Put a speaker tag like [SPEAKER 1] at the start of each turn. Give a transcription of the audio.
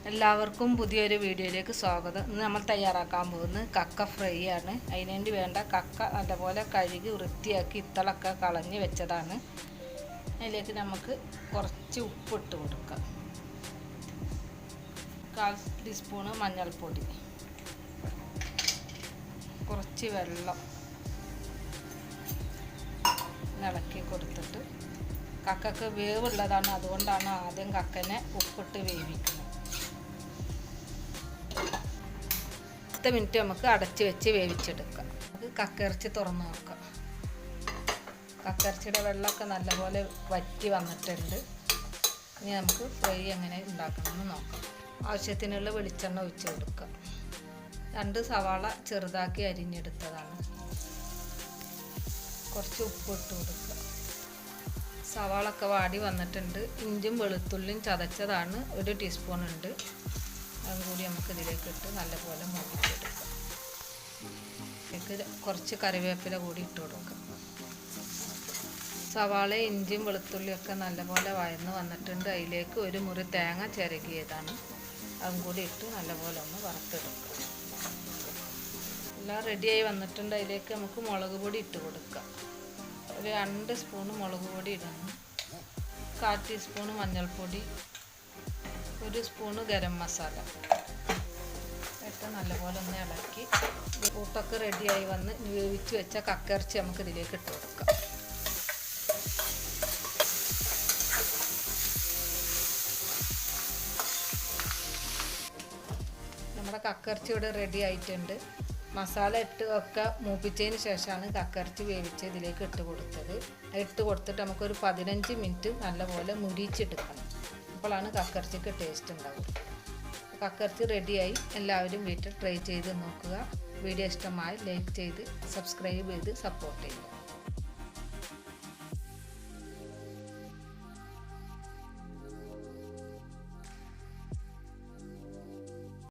[SPEAKER 1] എല്ലാവർക്കും പുതിയൊരു വീഡിയോയിലേക്ക് സ്വാഗതം. ഇന്ന് നമ്മൾ തയ്യാറാക്കാൻ പോകുന്നത് കക്ക ഫ്രൈ ആണ്. അതിനുവേണ്ടി വേണ്ട കക്ക നല്ലപോലെ കഴുകി വൃത്തിയാക്കി ഇത്തളൊക്കെ കളഞ്ഞ് വെച്ചതാണ്. അതിലേക്ക് നമുക്ക് കുറച്ച് ഉപ്പിട്ട് കൊടുക്കാം. 1/4 ടീസ്പൂണ് മഞ്ഞൾപ്പൊടി, കുറച്ച് വെള്ളം ഇളക്കി കൊടുത്തിട്ട്, കക്കക്ക് വേവുള്ളതാണ്, അതുകൊണ്ടാണ് ആദ്യം കക്കനെ ഉപ്പിട്ട് വേവിക്കുന്നത്. 10 മിനിറ്റ് നമുക്ക് അടച്ച് വെച്ച് വേവിച്ചെടുക്കാം. അത് കക്കയിറച്ചി തുറന്ന് നോക്കാം. കക്കയിറച്ചിയുടെ വെള്ളമൊക്കെ നല്ലപോലെ വറ്റി വന്നിട്ടുണ്ട്. ഇനി നമുക്ക് ഫ്രൈ എങ്ങനെ ഉണ്ടാക്കണമെന്ന് നോക്കാം. ആവശ്യത്തിനുള്ള വെളിച്ചെണ്ണ ഒഴിച്ച് കൊടുക്കാം. 2 സവാള ചെറുതാക്കി അരിഞ്ഞെടുത്തതാണ്. കുറച്ച് ഉപ്പ് ഇട്ട് കൊടുക്കുക. സവാളൊക്കെ വാടി വന്നിട്ടുണ്ട്. ഇഞ്ചും വെളുത്തുള്ളിയും ചതച്ചതാണ് 1 ടീസ്പൂൺ ഉണ്ട്. അതും കൂടി നമുക്ക് ഇതിലേക്ക് ഇട്ട് നല്ലപോലെ മൂപ്പിച്ചെടുക്കാം. ഇതിലേക്ക് കുറച്ച് കറിവേപ്പില കൂടി ഇട്ട് കൊടുക്കാം. സവാള, ഇഞ്ചിയും വെളുത്തുള്ളിയൊക്കെ നല്ലപോലെ വഴന്ന് വന്നിട്ടുണ്ട്. അതിലേക്ക് 1 മുറി തേങ്ങ ചിരകിയതാണ്. അതും കൂടി ഇട്ട് നല്ലപോലെ ഒന്ന് വറുത്തെടുക്കാം. എല്ലാം റെഡിയായി വന്നിട്ടുണ്ട്. അതിലേക്ക് നമുക്ക് മുളക് പൊടി ഇട്ട് കൊടുക്കാം. ഒരു 2 സ്പൂണ് മുളക് പൊടി ഇടണം. 1/4 ടീസ്പൂണ് മഞ്ഞൾപ്പൊടി, 1 സ്പൂണ് ഗരം മസാല ഇട്ട് നല്ലപോലെ ഒന്ന് ഇളക്കി കൂട്ടൊക്കെ റെഡിയായി വന്ന് വേവിച്ച് വെച്ച കക്കയിറച്ചി നമുക്ക് ഇതിലേക്ക് ഇട്ട് കൊടുക്കാം. നമ്മുടെ കക്കയിറച്ചി ഇവിടെ റെഡി ആയിട്ടുണ്ട്. മസാല ഒക്കെ മൂപ്പിച്ചതിന് ശേഷമാണ് കക്കയിറച്ചി വേവിച്ച് ഇതിലേക്ക് ഇട്ട് കൊടുത്തത്. ഇട്ട് കൊടുത്തിട്ട് നമുക്കൊരു 15 മിനിറ്റ് നല്ലപോലെ മുരിച്ചെടുക്കണം. അപ്പോഴാണ് കക്കയിറച്ചിക്ക് ടേസ്റ്റ് ഉണ്ടാവുക. കക്കയിറച്ചി റെഡിയായി. എല്ലാവരും വീട്ടിൽ ട്രൈ ചെയ്ത് നോക്കുക. വീഡിയോ ഇഷ്ടമായി ലൈക്ക് ചെയ്ത് സബ്സ്ക്രൈബ് ചെയ്ത് സപ്പോർട്ട് ചെയ്യുക.